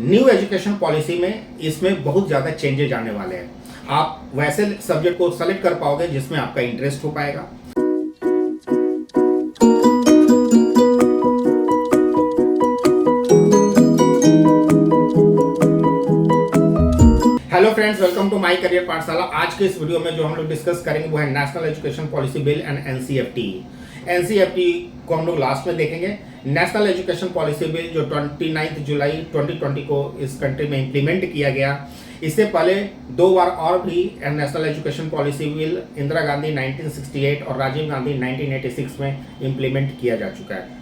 New education policy में इसमें बहुत ज़्यादा चेंजेज आने वाले हैं। आप वैसे सब्जेक्ट को सेलेक्ट कर पाओगे जिसमें आपका इंटरेस्ट हो पाएगा। Hello friends, welcome to my career Pathshala. आज के इस वीडियो में जो हम लोग डिस्कस करेंगे वो है national education policy bill and NCERT. NCERT को हम लोग लास्ट में देखेंगे। नेशनल एजुकेशन पॉलिसी बिल जो 29 जुलाई 2020 को इस कंट्री में इंप्लीमेंट किया गया। इससे पहले दो बार और भी national education policy bill Indira Gandhi 1968 और राजीव गांधी 1986 में इंप्लीमेंट किया जा चुका है।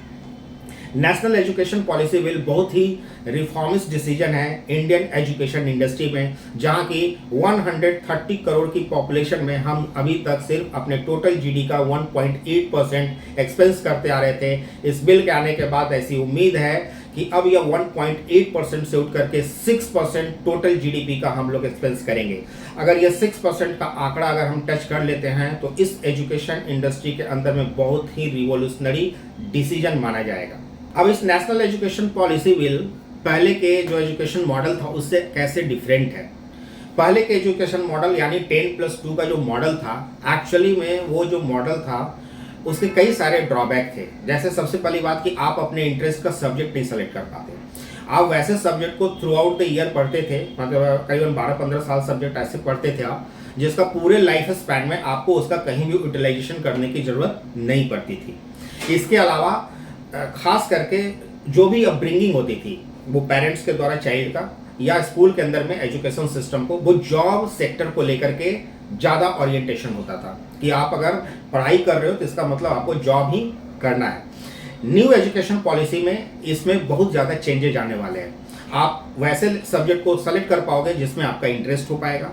नेशनल एजुकेशन पॉलिसी बिल बहुत ही रिफॉर्मिस्ट डिसीजन है इंडियन एजुकेशन इंडस्ट्री में, जहां की 130 करोड़ की पॉपुलेशन में हम अभी तक सिर्फ अपने टोटल जीडी का 1.8% एक्सपेंस करते आ रहे थे। इस बिल के आने के बाद ऐसी उम्मीद है कि अब यह 1.8% से उठ करके 6% टोटल जीडीपी का हम लोग एक्सपेंस करेंगे। अगर यह 6% का आंकड़ा अगर हम टच कर लेते हैं तो इस एजुकेशन इंडस्ट्री के अंदर में बहुत ही रिवोल्यूशनरी डिसीजन माना जाएगा। अब इस नेशनल एजुकेशन पॉलिसी बिल पहले के जो एजुकेशन मॉडल था उससे कैसे डिफरेंट है। पहले के एजुकेशन मॉडल यानी 10+2 का जो मॉडल था, एक्चुअली में वो जो मॉडल था उसके कई सारे ड्रॉबैक थे। जैसे सबसे पहली बात कि आप अपने इंटरेस्ट का सब्जेक्ट नहीं सेलेक्ट कर पाते। आप वैसे सब्जेक्ट को थ्रू आउट द ईयर पढ़ते थे, मतलब करीबन 12-15 साल सब्जेक्ट ऐसे पढ़ते थे आप, जिसका पूरे लाइफ स्पैन में आपको उसका कहीं भी यूटिलाइजेशन करने की जरूरत नहीं पड़ती थी। इसके अलावा खास करके जो भी अपब्रिंगिंग होती थी वो पेरेंट्स के द्वारा चाइल्ड का या स्कूल के अंदर में एजुकेशन सिस्टम को, वो जॉब सेक्टर को लेकर के ज़्यादा ओरिएंटेशन होता था कि आप अगर पढ़ाई कर रहे हो तो इसका मतलब आपको जॉब ही करना है। न्यू एजुकेशन पॉलिसी में इसमें बहुत ज़्यादा चेंजेज आने वाले हैं। आप वैसे सब्जेक्ट को सेलेक्ट कर पाओगे जिसमें आपका इंटरेस्ट हो पाएगा।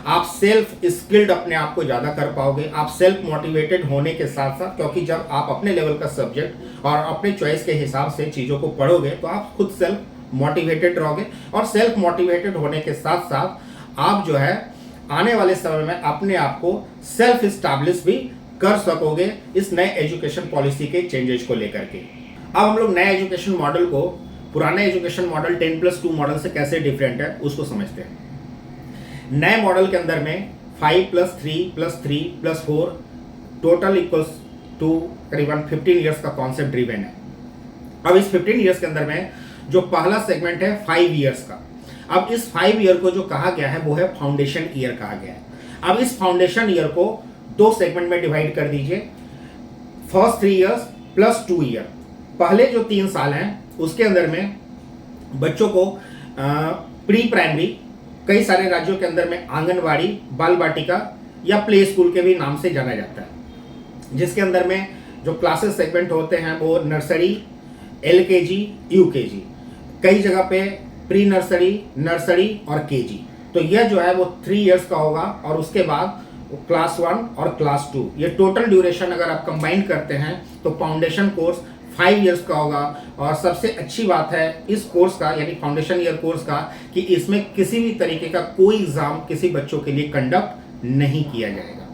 आप सेल्फ स्किल्ड अपने आप को ज़्यादा कर पाओगे। आप सेल्फ मोटिवेटेड होने के साथ साथ, क्योंकि जब आप अपने लेवल का सब्जेक्ट और अपने चॉइस के हिसाब से चीज़ों को पढ़ोगे तो आप खुद सेल्फ मोटिवेटेड रहोगे। और सेल्फ मोटिवेटेड होने के साथ साथ आप जो है आने वाले समय में अपने आप को सेल्फ इस्टेब्लिश भी कर सकोगे इस नए एजुकेशन पॉलिसी के चेंजेस को लेकर के। अब हम लोग नए एजुकेशन मॉडल को पुराने एजुकेशन मॉडल 10+2 मॉडल से कैसे डिफरेंट है उसको समझते हैं। नए मॉडल के अंदर में 5+3+3+4 टोटल इक्वल्स टू करीबन 15 ईयर्स का कॉन्सेप्ट ड्रिवन है। अब इस 15 ईयर्स के अंदर में जो पहला सेगमेंट है 5 ईयर्स का। अब इस 5 ईयर को जो कहा गया है वो है फाउंडेशन ईयर कहा गया है। अब इस फाउंडेशन ईयर को दो सेगमेंट में डिवाइड कर दीजिए। First 3 years plus 2 year. पहले जो 3 साल हैं उसके अंदर में बच्चों को प्री प्राइमरी, कई सारे राज्यों के अंदर में आंगनवाड़ी, बाल बाटिका या प्ले स्कूल के भी नाम से जाना जाता है, जिसके अंदर में जो क्लासेस सेगमेंट होते हैं वो नर्सरी, एलकेजी, यूकेजी, कई जगह पे प्री नर्सरी, नर्सरी और केजी। तो यह जो है वो 3 इयर्स का होगा और उसके बाद क्लास 1 और क्लास 2। ये टोटल ड्यूरेशन अगर आप कंबाइन करते हैं तो फाउंडेशन कोर्स 5 इयर्स का होगा। और सबसे अच्छी बात है इस कोर्स का, यानी फाउंडेशन ईयर कोर्स का, कि इसमें किसी भी तरीके का कोई एग्जाम किसी बच्चों के लिए कंडक्ट नहीं किया जाएगा।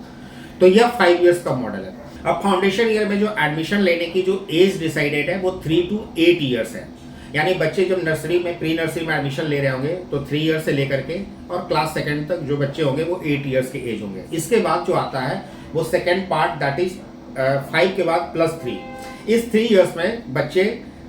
तो यह 5 इयर्स का मॉडल है। अब फाउंडेशन ईयर में जो एडमिशन लेने की जो एज डिसाइडेड है वो 3 to 8 इयर्स है। यानी बच्चे जब नर्सरी में, प्री नर्सरी में एडमिशन ले रहे होंगे तो 3 इयर्स से लेकर के और क्लास 2 तक जो बच्चे होंगे वो 8 इयर्स के एज होंगे। इसके बाद जो आता है वो सेकेंड पार्ट, दैट इज 5 के बाद +3। इस 3 इयर्स में बच्चे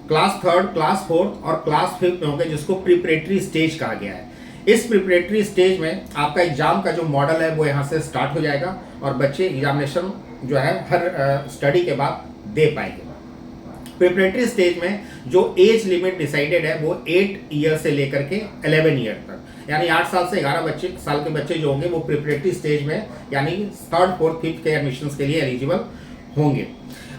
क्लास 3, क्लास 4 और क्लास 5 में होंगे, जिसको प्रिपरेटरी स्टेज कहा गया है। इस प्रिपरेटरी स्टेज में आपका एग्जाम का जो मॉडल है वो यहाँ से स्टार्ट हो जाएगा और बच्चे एग्जामिनेशन जो है हर स्टडी के बाद दे पाएंगे। प्रिपरेटरी स्टेज में जो एज लिमिट डिसाइडेड है वो 8 ईयर से लेकर के 11 ईयर तक, यानी 8 साल से 11 साल के बच्चे जो होंगे वो प्रिपरेटरी स्टेज में यानी 3rd, 4th, 5th के एडमिशंस के लिए एलिजिबल होंगे।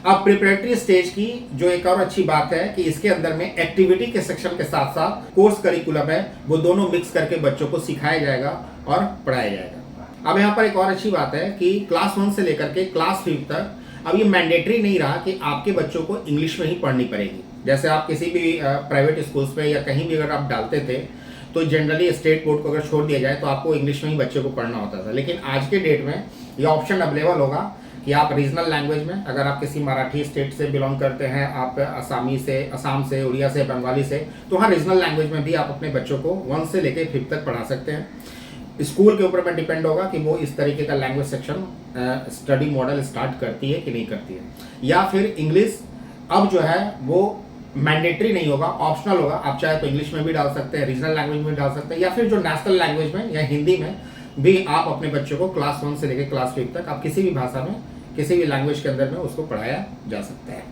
अब प्रिपरेटरी स्टेज की जो एक और अच्छी बात है कि इसके अंदर में एक्टिविटी के सेक्शन के साथ साथ कोर्स करिकुलम है वो दोनों मिक्स करके बच्चों को सिखाया जाएगा और पढ़ाया जाएगा। अब यहाँ पर एक और अच्छी बात है कि क्लास 1 से लेकर के क्लास 5 तक अब ये मैंडेटरी नहीं रहा कि आपके बच्चों को इंग्लिश में ही पढ़नी पड़ेगी। जैसे आप किसी भी प्राइवेट स्कूल्स में या कहीं भी अगर आप डालते थे तो जनरली स्टेट बोर्ड को अगर छोड़ दिया जाए तो आपको इंग्लिश में ही बच्चे को पढ़ना होता था। लेकिन आज के डेट में ये ऑप्शन अवेलेबल होगा कि आप रीजनल लैंग्वेज में, अगर आप किसी मराठी स्टेट से बिलोंग करते हैं, आप असम से, उड़िया से, बंगाली से, तो हाँ रीजनल लैंग्वेज में भी आप अपने बच्चों को 1 से लेकर 5 तक पढ़ा सकते हैं। स्कूल के ऊपर में डिपेंड होगा कि वो इस तरीके का language section study model start करती है कि नहीं करती है। या फिर इंग्लिश अब जो है वो मैंडेटरी नहीं होगा, ऑप्शनल होगा। आप चाहे तो इंग्लिश में भी डाल सकते हैं, रीजनल लैंग्वेज में डाल सकते हैं, या फिर जो नेशनल लैंग्वेज में या हिंदी में भी आप अपने बच्चों को क्लास 1 से लेकर क्लास 5 तक आप किसी भी भाषा में, किसी भी लैंग्वेज के अंदर में उसको पढ़ाया जा सकता है।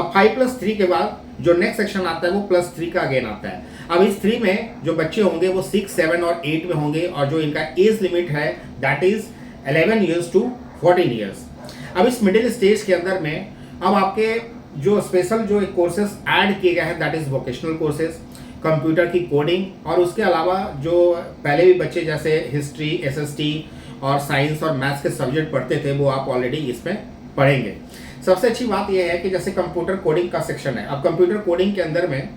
अब 5+3 के बाद जो नेक्स्ट सेक्शन आता है वो +3 का अगेन आता है। अब इस 3 में जो बच्चे होंगे वो 6, 7 और 8 में होंगे, और जो इनका एज लिमिट है that is 11 years to 14 years. अब इस मिडिल स्टेज के अंदर में अब आपके जो स्पेशल जो कोर्सेज ऐड किए गए हैं that is vocational courses, computer की कोडिंग, और उसके अलावा जो पहले भी बच्चे जैसे हिस्ट्री, एसएसटी और साइंस और मैथ्स के सब्जेक्ट पढ़ते थे वो आप ऑलरेडी इसमें पढ़ेंगे। सबसे अच्छी बात यह है कि जैसे कंप्यूटर कोडिंग का सेक्शन है, अब कंप्यूटर कोडिंग के अंदर में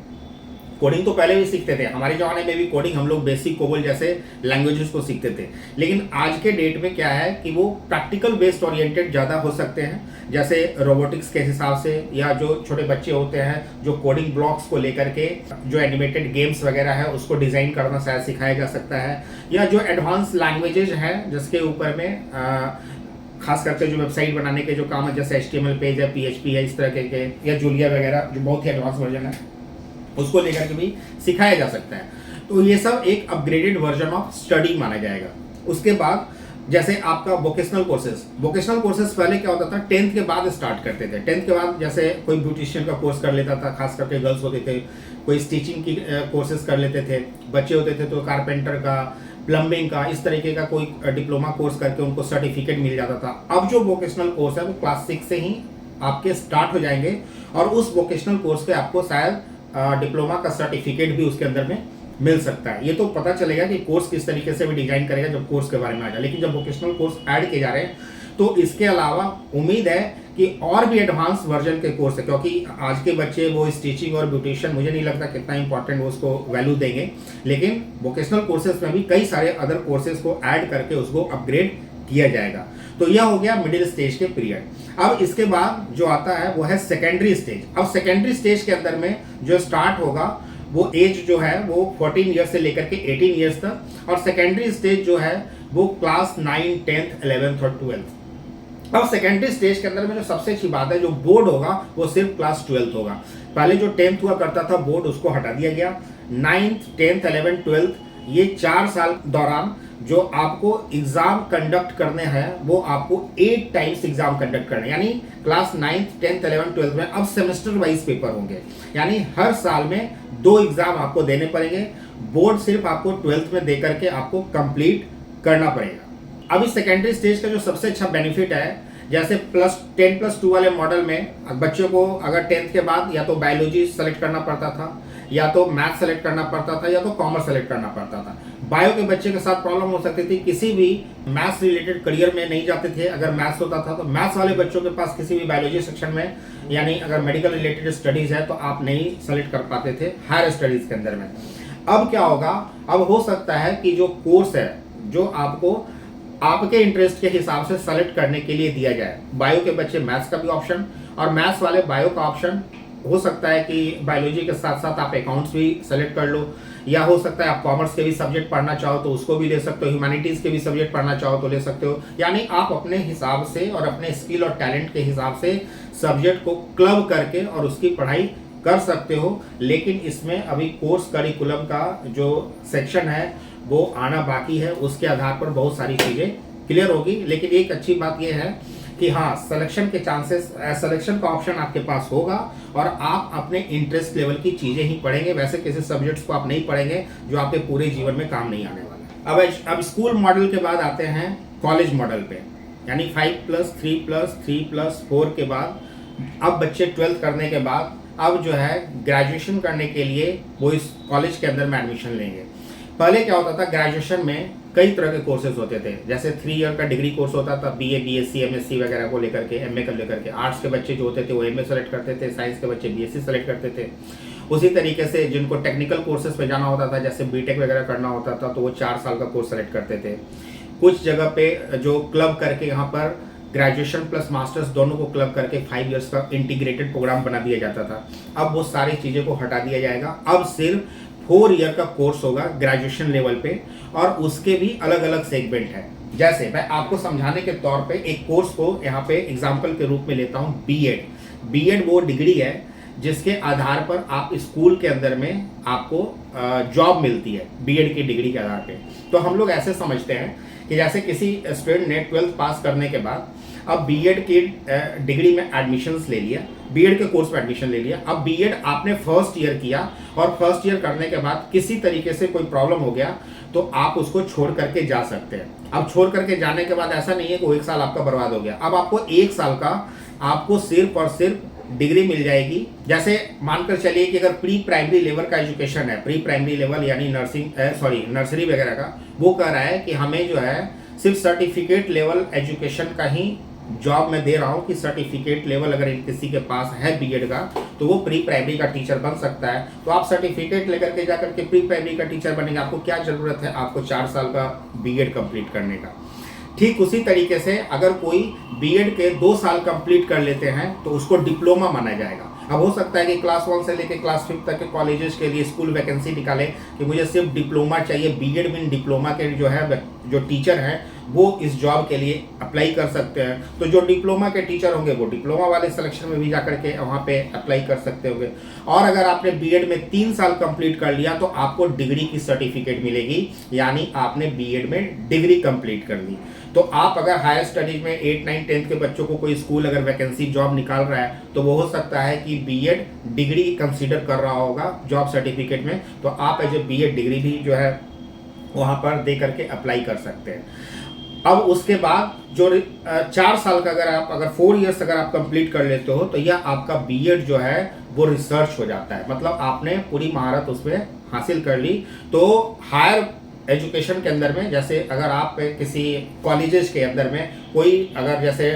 कोडिंग तो पहले भी सीखते थे, हमारे ज़माने में भी कोडिंग हम लोग बेसिक कोबोल जैसे लैंग्वेजेस को सीखते थे, लेकिन आज के डेट में क्या है कि वो प्रैक्टिकल बेस्ड ओरिएंटेड ज़्यादा हो सकते हैं, जैसे रोबोटिक्स के हिसाब से, या जो छोटे बच्चे होते हैं जो कोडिंग ब्लॉक्स को लेकर के जो एनिमेटेड गेम्स वगैरह है उसको डिज़ाइन करना शायद सिखाया जा सकता है, या जो एडवांस लैंग्वेजेज हैं जिसके ऊपर में खास करके जो वेबसाइट बनाने के जो काम है जैसे HTML पेज है, PHP है, इस तरह के, या जूलिया वगैरह जो बहुत ही एडवांस वर्जन है उसको लेकर के भी सिखाया जा सकता है। तो ये सब एक अपग्रेडेड वर्जन ऑफ स्टडी माना जाएगा। उसके बाद जैसे आपका वोकेशनल कोर्सेज पहले क्या होता था 10th के बाद स्टार्ट करते थे। 10th के बाद जैसे कोई ब्यूटिशियन का कोर्स कर लेता था, खास करके गर्ल्स होते थे, कोई स्टिचिंग की कोर्सेज कर लेते थे, बच्चे होते थे तो कारपेंटर का, प्लम्बिंग का, इस तरीके का कोई डिप्लोमा कोर्स करके उनको सर्टिफिकेट मिल जाता था। अब जो वोकेशनल कोर्स है वो क्लास 6 से ही आपके स्टार्ट हो जाएंगे, और उस वोकेशनल कोर्स के आपको शायद डिप्लोमा का सर्टिफिकेट भी उसके अंदर में मिल सकता है। ये तो पता चलेगा कि कोर्स किस तरीके से भी डिजाइन करेगा जब कोर्स के बारे में आ जाए, लेकिन जब वोकेशनल कोर्स ऐड किए जा रहे हैं तो इसके अलावा उम्मीद है कि और भी एडवांस वर्जन के कोर्स है, क्योंकि आज के बच्चे वो स्टिचिंग और ब्यूटिशियन मुझे नहीं लगता कितना इंपॉर्टेंट वो उसको वैल्यू देंगे, लेकिन वोकेशनल कोर्सेज में भी कई सारे अदर कोर्सेज को ऐड करके उसको अपग्रेड किया जाएगा। तो यह हो गया मिडिल स्टेज के पीरियड। अब इसके बाद जो आता है वो है सेकेंडरी स्टेज। अब सेकेंडरी स्टेज के अंदर में जो स्टार्ट होगा वो एज जो है वो 14 ईयर्स से लेकर के 18 ईयर्स तक, और सेकेंडरी स्टेज जो है वो क्लास 9, 10th, 11th और 12th। अब सेकेंडरी स्टेज के अंदर में जो सबसे अच्छी बात है, जो बोर्ड होगा वो सिर्फ क्लास 12th होगा। पहले जो 10th हुआ करता था बोर्ड, उसको हटा दिया गया। 9th, 10th, 11th, 12th ये 4 साल दौरान जो आपको एग्जाम कंडक्ट करने हैं वो आपको 8 टाइम्स एग्जाम कंडक्ट करने, यानी class 9th, 10th, 11th, 12th में अब सेमेस्टर वाइज पेपर होंगे, यानी हर साल में 2 एग्जाम आपको देने पड़ेंगे। बोर्ड सिर्फ आपको 12th में देकर के आपको कंप्लीट करना पड़ेगा। अब इस सेकेंडरी स्टेज का जो सबसे अच्छा बेनिफिट है, जैसे 10+2 वाले मॉडल में बच्चों को अगर 10th के बाद या तो बायोलॉजी सेलेक्ट करना पड़ता था, या तो मैथ सेलेक्ट करना पड़ता था, या तो कॉमर्स सेलेक्ट करना पड़ता था। बायो के बच्चे के साथ प्रॉब्लम हो सकती थी, किसी भी मैथ्स रिलेटेड करियर में नहीं जाते थे। अगर मैथ्स होता था तो मैथ्स वाले बच्चों के पास किसी भी बायोलॉजी सेक्शन में, यानी अगर मेडिकल रिलेटेड स्टडीज है तो आप नहीं सेलेक्ट कर पाते थे हायर स्टडीज के अंदर में। अब क्या होगा, अब हो सकता है कि जो कोर्स है जो आपको आपके इंटरेस्ट के हिसाब से सेलेक्ट करने के लिए दिया जाए। बायो के बच्चे मैथ्स का भी ऑप्शन, और मैथ्स वाले बायो का ऑप्शन। हो सकता है कि बायोलॉजी के साथ साथ आप अकाउंट्स भी सेलेक्ट कर लो, या हो सकता है आप कॉमर्स के भी सब्जेक्ट पढ़ना चाहो तो उसको भी ले सकते हो, ह्यूमैनिटीज़ के भी सब्जेक्ट पढ़ना चाहो तो ले सकते हो। यानी आप अपने हिसाब से और अपने स्किल और टैलेंट के हिसाब से सब्जेक्ट को क्लब करके और उसकी पढ़ाई कर सकते हो। लेकिन इसमें अभी कोर्स करिकुलम का जो सेक्शन है वो आना बाकी है, उसके आधार पर बहुत सारी चीज़ें क्लियर होगी। लेकिन एक अच्छी बात यह है कि हाँ, सिलेक्शन के चांसेस, सिलेक्शन का ऑप्शन आपके पास होगा, और आप अपने इंटरेस्ट लेवल की चीज़ें ही पढ़ेंगे। वैसे किसी सब्जेक्ट्स को आप नहीं पढ़ेंगे जो आपके पूरे जीवन में काम नहीं आने वाला। अब स्कूल मॉडल के बाद आते हैं कॉलेज मॉडल पे, यानी 5+3+3+4 के बाद अब बच्चे 12th करने के बाद अब जो है ग्रेजुएशन करने के लिए वो इस कॉलेज के अंदर में एडमिशन लेंगे। पहले क्या होता था, ग्रेजुएशन में कई तरह के कोर्सेज होते थे, जैसे 3 ईयर का डिग्री कोर्स होता था, BA, BSc, MSc वगैरह को लेकर के, MA को लेकर के। आर्ट्स के बच्चे जो होते थे वो MA सेलेक्ट करते थे, साइंस के बच्चे BSc सेलेक्ट करते थे। उसी तरीके से जिनको टेक्निकल कोर्सेज पे जाना होता था, जैसे BTech वगैरह करना होता था, तो वो 4 साल का कोर्स सेलेक्ट करते थे। कुछ जगह पे जो क्लब करके यहाँ पर ग्रेजुएशन प्लस मास्टर्स दोनों को क्लब करके 5 इयर्स का इंटीग्रेटेड प्रोग्राम बना दिया जाता था। अब वो सारी चीज़ें को हटा दिया जाएगा। अब सिर्फ 4 ईयर का कोर्स होगा ग्रेजुएशन लेवल पे, और उसके भी अलग अलग सेगमेंट है। जैसे मैं आपको समझाने के तौर पे एक कोर्स को यहाँ पे एग्जाम्पल के रूप में लेता हूँ, बीएड। बीएड वो डिग्री है जिसके आधार पर आप स्कूल के अंदर में आपको जॉब मिलती है, बीएड की डिग्री के आधार पे। तो हम लोग ऐसे समझते हैं कि जैसे किसी स्टूडेंट ने 12th पास करने के बाद अब बीएड की डिग्री में एडमिशन्स ले लिया, बीएड के कोर्स में एडमिशन ले लिया। अब बीएड आपने फर्स्ट ईयर किया और फर्स्ट ईयर करने के बाद किसी तरीके से कोई प्रॉब्लम हो गया तो आप उसको छोड़ करके जा सकते हैं। अब छोड़ करके जाने के बाद ऐसा नहीं है कि वो 1 साल आपका बर्बाद हो गया। अब आपको 1 साल का आपको सिर्फ और सिर्फ डिग्री मिल जाएगी। जैसे मानकर चलिए कि अगर प्री प्राइमरी लेवल का एजुकेशन है, प्री प्राइमरी लेवल यानी नर्सरी वगैरह का, वो कह रहा है कि हमें जो है सिर्फ सर्टिफिकेट लेवल एजुकेशन का ही जॉब मैं दे रहा हूँ कि सर्टिफिकेट लेवल अगर किसी के पास है बीएड का तो वो प्री प्राइमरी का टीचर बन सकता है। तो आप सर्टिफिकेट लेकर के जाकर के प्री प्राइमरी का टीचर बनेंगे। आपको क्या जरूरत है, आपको 4 साल का बीएड कंप्लीट करने का। ठीक उसी तरीके से अगर कोई बीएड के 2 साल कंप्लीट कर लेते हैं तो उसको डिप्लोमा माना जाएगा। अब हो सकता है कि क्लास 1 से लेकर क्लास 5 तक के कॉलेजेस के लिए स्कूल वैकेंसी निकाले कि मुझे सिर्फ डिप्लोमा चाहिए। बीएड में डिप्लोमा के जो टीचर हैं वो इस जॉब के लिए अप्लाई कर सकते हैं। तो जो डिप्लोमा के टीचर होंगे वो डिप्लोमा वाले सिलेक्शन में भी जाकर के वहाँ पे अप्लाई कर सकते होंगे। और अगर आपने बीएड में 3 साल कंप्लीट कर लिया तो आपको डिग्री की सर्टिफिकेट मिलेगी, यानी आपने बीएड में डिग्री कंप्लीट कर ली। तो आप अगर हायर स्टडीज में 8, 9, 10th के बच्चों को कोई स्कूल अगर वैकेंसी जॉब निकाल रहा है तो वो हो सकता है कि बीएड डिग्री कंसीडर कर रहा होगा जॉब सर्टिफिकेट में। तो आप एज ए बीएड डिग्री भी जो है वहाँ पर दे करके अप्लाई कर सकते हैं। अब उसके बाद जो 4 साल का अगर 4 इयर्स अगर आप कंप्लीट कर लेते हो तो यह आपका बीएड जो है वो रिसर्च हो जाता है। मतलब आपने पूरी महारत उसमें हासिल कर ली। तो हायर एजुकेशन के अंदर में जैसे अगर आप किसी कॉलेजेस के अंदर में कोई अगर जैसे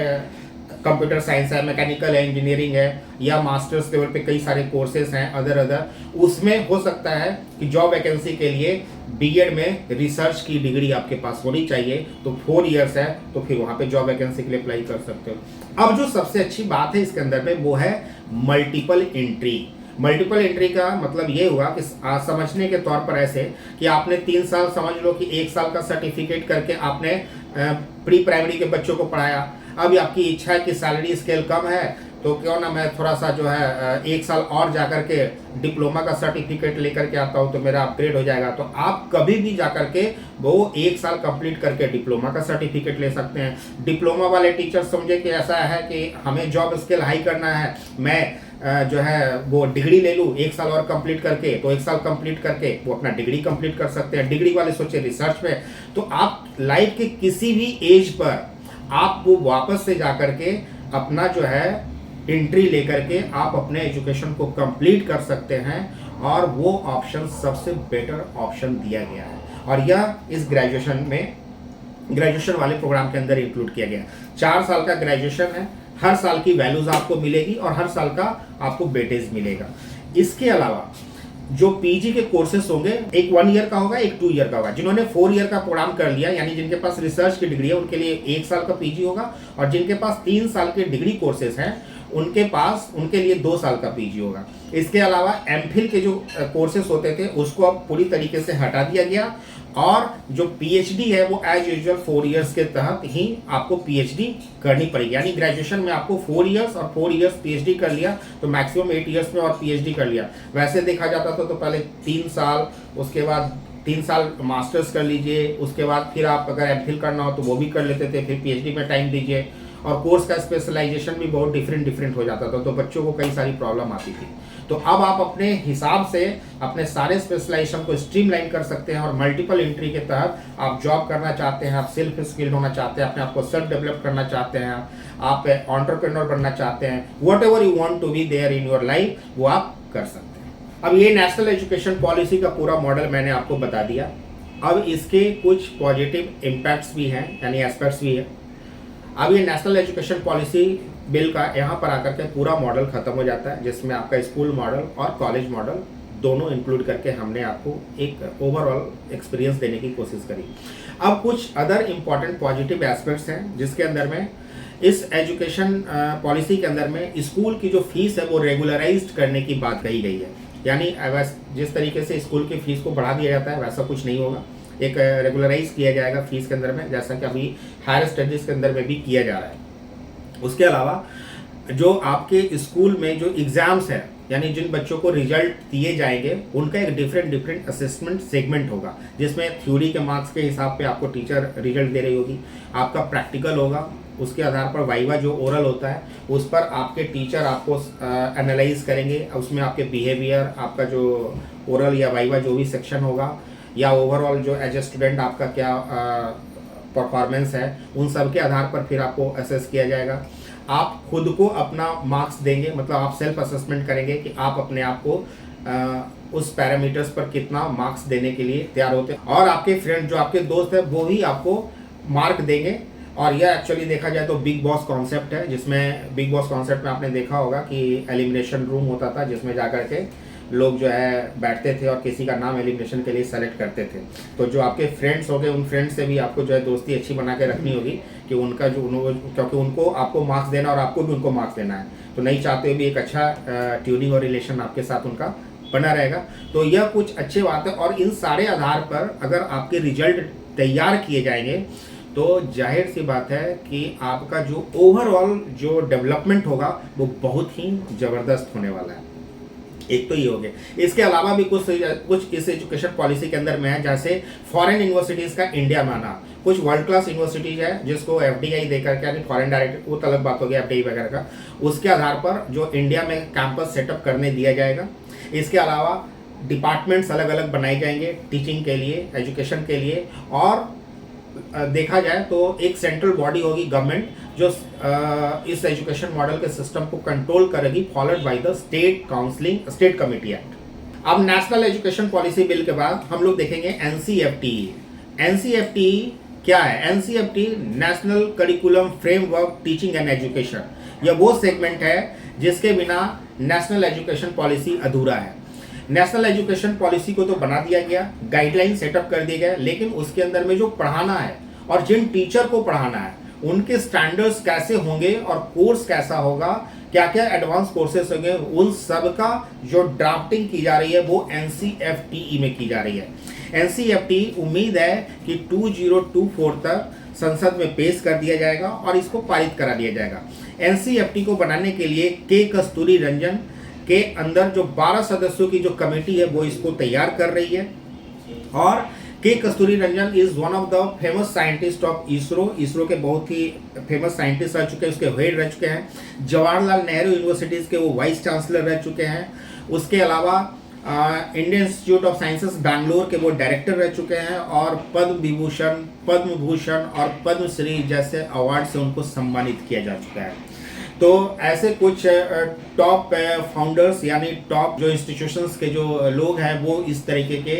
कंप्यूटर साइंस है, मैकेनिकल है, इंजीनियरिंग है, या मास्टर्स लेवल पे कई सारे कोर्सेज हैं अदर उसमें हो सकता है कि जॉब वैकेंसी के लिए बीएड में रिसर्च की डिग्री आपके पास होनी चाहिए। तो 4 इयर्स है तो फिर वहाँ पे जॉब वैकेंसी के लिए अप्लाई कर सकते हो। अब जो सबसे अच्छी बात है इसके अंदर में वो है मल्टीपल एंट्री। मल्टीपल एंट्री का मतलब ये हुआ कि समझने के तौर पर ऐसे कि आपने 3 साल समझ लो कि 1 साल का सर्टिफिकेट करके आपने प्री प्राइमरी के बच्चों को पढ़ाया। अब आपकी इच्छा है कि सैलरी स्केल कम है तो क्यों ना मैं थोड़ा सा जो है 1 साल और जाकर के डिप्लोमा का सर्टिफिकेट लेकर के आता हूँ तो मेरा अपग्रेड हो जाएगा। तो आप कभी भी जाकर के वो 1 साल कंप्लीट करके डिप्लोमा का सर्टिफिकेट ले सकते हैं। डिप्लोमा वाले टीचर समझे कि ऐसा है कि हमें जॉब स्केल हाई करना है, मैं जो है वो डिग्री ले लूँ 1 साल और कंप्लीट करके, तो 1 साल कंप्लीट करके वो अपना डिग्री कंप्लीट कर सकते हैं। डिग्री वाले सोचे रिसर्च में। तो आप लाइफ के किसी भी एज पर आप वो वापस से जाकर के अपना जो है एंट्री लेकर के आप अपने एजुकेशन को कंप्लीट कर सकते हैं। और वो ऑप्शन सबसे बेटर ऑप्शन दिया गया है और यह इस ग्रेजुएशन वाले प्रोग्राम के अंदर इंक्लूड किया गया। 4 साल का ग्रेजुएशन है, हर साल की वैल्यूज आपको मिलेगी और हर साल का आपको वेटेज मिलेगा। इसके अलावा जो पीजी के कोर्सेस होंगे, एक 1 ईयर का होगा, एक 2 ईयर का होगा। जिन्होंने 4 ईयर का प्रोग्राम कर लिया यानी जिनके पास रिसर्च की डिग्री है उनके लिए 1 साल का पीजी होगा, और जिनके पास 3 साल के डिग्री कोर्सेस हैं उनके लिए 2 साल का पीजी होगा। इसके अलावा एमफिल के जो कोर्सेस होते थे उसको अब पूरी तरीके से हटा दिया गया, और जो पीएचडी है वो एज यूजुअल 4 इयर्स के तहत ही आपको पीएचडी करनी पड़ेगी। यानी ग्रेजुएशन में आपको 4 इयर्स और 4 इयर्स पीएचडी कर लिया तो मैक्सिमम 8 इयर्स में और पीएचडी कर लिया। वैसे देखा जाता था तो पहले 3 साल, उसके बाद 3 साल मास्टर्स कर लीजिए, उसके बाद फिर आप अगर एमफिल करना हो तो वो भी कर लेते थे, फिर पीएचडी में टाइम दीजिए, और कोर्स का स्पेशलाइजेशन भी बहुत डिफरेंट हो जाता था तो बच्चों को कई सारी प्रॉब्लम आती थी। तो अब आप अपने हिसाब से अपने सारे स्पेशलाइजेशन को स्ट्रीमलाइन कर सकते हैं और मल्टीपल एंट्री के तहत आप जॉब करना चाहते हैं, आप सेल्फ स्किल्ड होना चाहते हैं, अपने आप को सेल्फ डेवलप करना चाहते हैं, आप एंटरप्रेन्योर बनना चाहते हैं, whatever you want to be there in your life वो आप कर सकते हैं। अब ये नेशनल एजुकेशन पॉलिसी का पूरा मॉडल मैंने आपको बता दिया। अब इसके कुछ पॉजिटिव इम्पैक्ट्स भी हैं यानी एस्पेक्ट्स भी है। अब ये नेशनल एजुकेशन पॉलिसी बिल का यहाँ पर आकर के पूरा मॉडल खत्म हो जाता है जिसमें आपका स्कूल मॉडल और कॉलेज मॉडल दोनों इंक्लूड करके हमने आपको एक ओवरऑल एक्सपीरियंस देने की कोशिश करी। अब कुछ अदर इम्पॉर्टेंट पॉजिटिव एस्पेक्ट्स हैं जिसके अंदर में इस एजुकेशन पॉलिसी के अंदर में स्कूल की जो फीस है वो रेगुलराइज्ड करने की बात कही गई है। यानी जिस तरीके से स्कूल की फीस को बढ़ा दिया जाता है वैसा कुछ नहीं होगा, एक रेगुलराइज किया जाएगा फीस के अंदर में, जैसा कि अभी हायर स्टडीज़ के अंदर में भी किया जा रहा है। उसके अलावा जो आपके स्कूल में जो एग्ज़ाम्स हैं, यानी जिन बच्चों को रिजल्ट दिए जाएंगे उनका एक डिफरेंट असेसमेंट सेगमेंट होगा, जिसमें थ्योरी के मार्क्स के हिसाब पे आपको टीचर रिजल्ट दे रही होगी, आपका प्रैक्टिकल होगा, उसके आधार पर वाइवा जो ओरल होता है उस पर आपके टीचर आपको एनालाइज करेंगे, उसमें आपके बिहेवियर, आपका जो ओरल या वाइवा जो भी सेक्शन होगा, या ओवरऑल जो एज ए स्टूडेंट आपका क्या परफॉर्मेंस है, उन सब के आधार पर फिर आपको असेस किया जाएगा। आप खुद को अपना मार्क्स देंगे, मतलब आप सेल्फ असेसमेंट करेंगे कि आप अपने आप को उस पैरामीटर्स पर कितना मार्क्स देने के लिए तैयार होते हैं, और आपके फ्रेंड जो आपके दोस्त है वो ही आपको मार्क देंगे। और यह एक्चुअली देखा जाए तो बिग बॉस कॉन्सेप्ट है, जिसमें बिग बॉस कॉन्सेप्ट में आपने देखा होगा कि एलिमिनेशन रूम होता था जिसमें जाकर के लोग जो है बैठते थे और किसी का नाम एलिमिनेशन के लिए सेलेक्ट करते थे। तो जो आपके फ्रेंड्स हो गए उन फ्रेंड्स से भी आपको जो है दोस्ती अच्छी बना के रखनी होगी कि उनका जो क्योंकि उनको आपको मार्क्स देना और आपको भी उनको मार्क्स देना है, तो नहीं चाहते हुए भी एक अच्छा ट्यूनिंग और रिलेशन आपके साथ उनका बना रहेगा। तो यह कुछ अच्छी बात है, और इन सारे आधार पर अगर आपके रिजल्ट तैयार किए जाएंगे तो जाहिर सी बात है कि आपका जो ओवरऑल जो डेवलपमेंट होगा वो बहुत ही ज़बरदस्त होने वाला है। एक तो ये हो गया, इसके अलावा भी कुछ इस एजुकेशन पॉलिसी के अंदर में है, जैसे फॉरेन यूनिवर्सिटीज़ का इंडिया में आना। कुछ वर्ल्ड क्लास यूनिवर्सिटीज़ है जिसको FDI देकर के, यानी फॉरेन डायरेक्ट, वो तो अलग बात हो गई FDI वगैरह का, उसके आधार पर जो इंडिया में कैंपस सेटअप करने दिया जाएगा। इसके अलावा डिपार्टमेंट्स अलग अलग बनाए जाएंगे टीचिंग के लिए, एजुकेशन के लिए, और देखा जाए तो एक सेंट्रल बॉडी होगी गवर्नमेंट जो इस एजुकेशन मॉडल के सिस्टम को कंट्रोल करेगी, followed by the state committee act. अब नेशनल एजुकेशन पॉलिसी बिल के बाद हम लोग देखेंगे NCFT। NCFT क्या है? NCFT national curriculum framework teaching and education. यह वो सेगमेंट है जिसके बिना नेशनल एजुकेशन पॉलिसी अधूरा है। नेशनल एजुकेशन पॉलिसी को तो बना दिया गया, गाइडलाइन सेटअप कर दिए गए, लेकिन उसके अंदर में जो पढ़ाना है और जिन टीचर को पढ़ाना है उनके स्टैंडर्ड्स कैसे होंगे और कोर्स कैसा होगा, क्या क्या एडवांस कोर्सेस होंगे, उन सब का जो ड्राफ्टिंग की जा रही है वो NCFTE में की जा रही है। NCFT उम्मीद है कि 2024 तक संसद में पेश कर दिया जाएगा और इसको पारित करा दिया जाएगा। NCFT को बनाने के लिए के कस्तूरी रंजन के अंदर जो 12 सदस्यों की जो कमेटी है वो इसको तैयार कर रही है, और K Kasturirangan is one of the famous scientist of ISRO के बहुत ही फेमस साइंटिस्ट रह चुके हैं, उसके हेड रह चुके हैं। जवाहरलाल नेहरू यूनिवर्सिटीज़ के वो वाइस चांसलर रह चुके हैं। उसके अलावा Indian institute of sciences Bangalore के वो डायरेक्टर रह चुके हैं, और पद्म भूषण और पद्मश्री जैसे अवार्ड से उनको सम्मानित किया जा चुका है। तो ऐसे कुछ टॉप फाउंडर्स, यानी टॉप जो इंस्टीट्यूशंस के जो लोग हैं वो इस तरीके के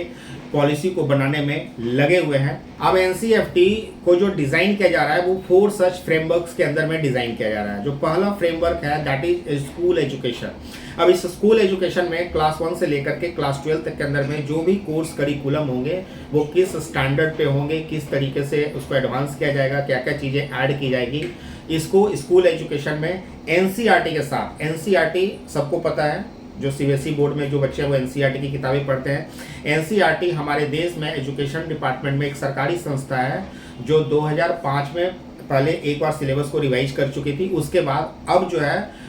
पॉलिसी को बनाने में लगे हुए हैं। अब NCFT को जो डिज़ाइन किया जा रहा है वो 4 सच फ्रेमवर्क्स के अंदर में डिज़ाइन किया जा रहा है। जो पहला फ्रेमवर्क है दैट इज स्कूल एजुकेशन। अब इस स्कूल एजुकेशन में क्लास 1 से लेकर के क्लास 12 तक के अंदर में जो भी कोर्स करिकुलम होंगे वो किस स्टैंडर्ड पे होंगे, किस तरीके से उसको एडवांस किया जाएगा, क्या क्या चीज़ें ऐड की जाएगी, इसको स्कूल एजुकेशन में NCERT के साथ, NCERT सबको पता है, जो CBSE बोर्ड में जो बच्चे हैं वो NCERT की किताबें पढ़ते हैं। NCERT हमारे देश में एजुकेशन डिपार्टमेंट में एक सरकारी संस्था है जो 2005 में पहले एक बार सिलेबस को रिवाइज कर चुकी थी। उसके बाद अब जो है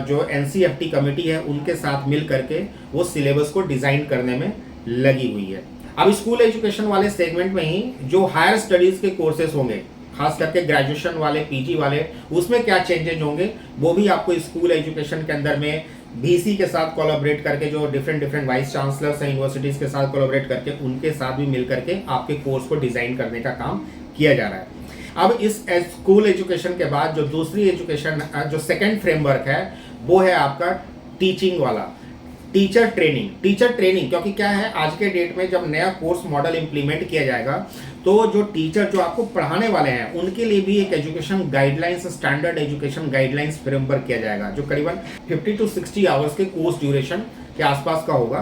जो NCERT कमेटी है उनके साथ मिल करके वो सिलेबस को डिज़ाइन करने में लगी हुई है। अब स्कूल एजुकेशन वाले सेगमेंट में ही जो हायर स्टडीज़ के कोर्सेज होंगे, खास करके ग्रेजुएशन वाले, PG वाले, उसमें क्या चेंजेज होंगे वो भी आपको स्कूल एजुकेशन के अंदर में BC के साथ कोलैबोरेट करके, जो डिफरेंट वाइस चांसलर्स हैं यूनिवर्सिटीज़ के साथ कोलैबोरेट करके, उनके साथ भी मिल करके आपके कोर्स को डिज़ाइन करने का काम किया जा रहा है। अब इस स्कूल एजुकेशन के बाद जो दूसरी एजुकेशन, जो सेकेंड फ्रेमवर्क है वो है आपका टीचिंग वाला, टीचर ट्रेनिंग। क्योंकि क्या है, आज के डेट में जब नया कोर्स मॉडल इंप्लीमेंट किया जाएगा तो जो टीचर जो आपको पढ़ाने वाले हैं उनके लिए भी एक education guidelines, standard education guidelines framework किया जाएगा, जो करीबन 50 to 60 आवर्स के कोर्स ड्यूरेशन के आसपास का होगा।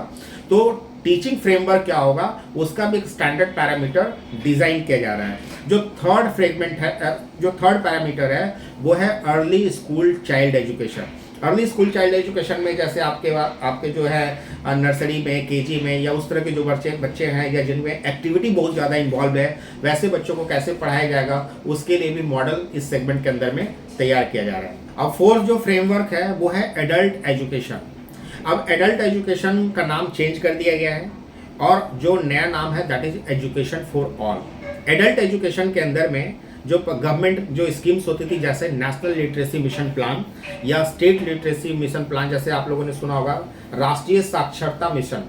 तो टीचिंग फ्रेमवर्क क्या होगा उसका भी एक स्टैंडर्ड पैरामीटर डिजाइन किया जा रहा है। जो थर्ड पैरामीटर है वो है early school child education. Early school child education में जैसे आपके जो है नर्सरी में, केजी में या उस तरह के जो बच्चे हैं या जिनमें एक्टिविटी बहुत ज़्यादा इन्वॉल्व है, वैसे बच्चों को कैसे पढ़ाया जाएगा उसके लिए भी मॉडल इस सेगमेंट के अंदर में तैयार किया जा रहा है। अब फोर्थ जो फ्रेमवर्क है वो है एडल्ट एजुकेशन। अब एडल्ट एजुकेशन का नाम चेंज कर दिया गया है और जो नया नाम है that is education for all. Adult education के अंदर में जो गवर्नमेंट जो स्कीम्स होती थी जैसे नेशनल लिटरेसी मिशन प्लान या स्टेट लिटरेसी मिशन प्लान, जैसे आप लोगों ने सुना होगा राष्ट्रीय साक्षरता मिशन।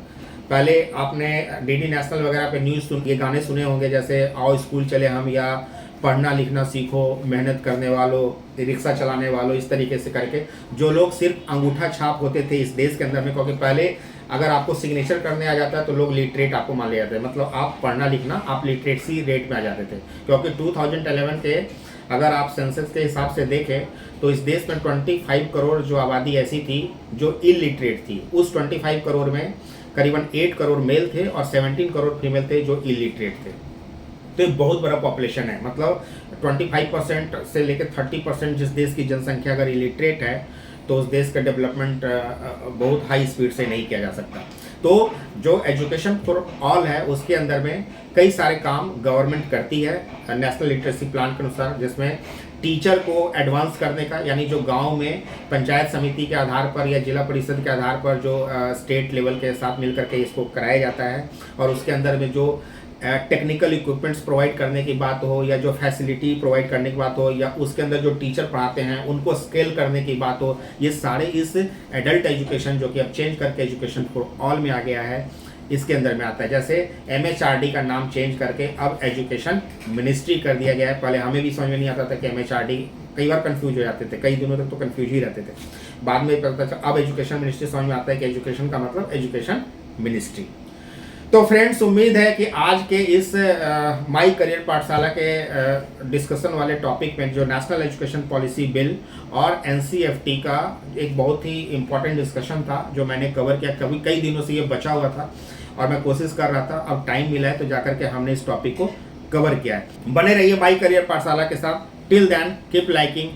पहले आपने डीडी नेशनल वगैरह पे न्यूज़ सुन के गाने सुने होंगे जैसे आओ स्कूल चले हम, या पढ़ना लिखना सीखो, मेहनत करने वालों, रिक्शा चलाने वालों, इस तरीके से करके जो लोग सिर्फ अंगूठा छाप होते थे इस देश के अंदर में, क्योंकि पहले अगर आपको सिग्नेचर करने आ जाता है तो लोग लिटरेट आपको मान लिया जाते हैं, मतलब आप पढ़ना लिखना आप लिटरेसी रेट में आ जाते थे। क्योंकि 2011 के अगर आप सेंसस के हिसाब से देखें तो इस देश में 25 करोड़ जो आबादी ऐसी थी जो इलिटरेट थी। उस 25 करोड़ में करीबन 8 करोड़ मेल थे और 17 करोड़ फीमेल थे जो इलिटरेट थे। तो एक बहुत बड़ा पॉपुलेशन है, मतलब 25% से लेकर 30% जिस देश की जनसंख्या अगर इलिटरेट है तो उस देश का डेवलपमेंट बहुत हाई स्पीड से नहीं किया जा सकता। तो जो एजुकेशन फॉर ऑल है उसके अंदर में कई सारे काम गवर्नमेंट करती है नेशनल लिटरेसी प्लान के अनुसार, जिसमें टीचर को एडवांस करने का, यानी जो गांव में पंचायत समिति के आधार पर या जिला परिषद के आधार पर जो स्टेट लेवल के साथ मिल करके इसको कराया जाता है, और उसके अंदर में जो टेक्निकल इक्विपमेंट्स प्रोवाइड करने की बात हो या जो फैसिलिटी प्रोवाइड करने की बात हो या उसके अंदर जो टीचर पढ़ाते हैं उनको स्केल करने की बात हो, ये सारे इस एडल्ट एजुकेशन जो कि अब चेंज करके एजुकेशन फॉर ऑल में आ गया है इसके अंदर में आता है। जैसे MHRD का नाम चेंज करके अब एजुकेशन मिनिस्ट्री कर दिया गया है। पहले हमें भी समझ में नहीं आता था कि MHRD, कई बार कंफ्यूज हो जाते थे, कई दिनों तक तो कंफ्यूज ही रहते थे, बाद में पता चला अब एजुकेशन मिनिस्ट्री समझ में आता है कि एजुकेशन का मतलब एजुकेशन मिनिस्ट्री। तो फ्रेंड्स, उम्मीद है कि आज के इस माई करियर पाठशाला के डिस्कशन वाले टॉपिक में जो नेशनल एजुकेशन पॉलिसी बिल और NCERT का एक बहुत ही इम्पोर्टेंट डिस्कशन था जो मैंने कवर किया। कई दिनों से ये बचा हुआ था और मैं कोशिश कर रहा था, अब टाइम मिला है तो जाकर के हमने इस टॉपिक को कवर किया है। बने रहिए माई करियर पाठशाला के साथ। Till then keep liking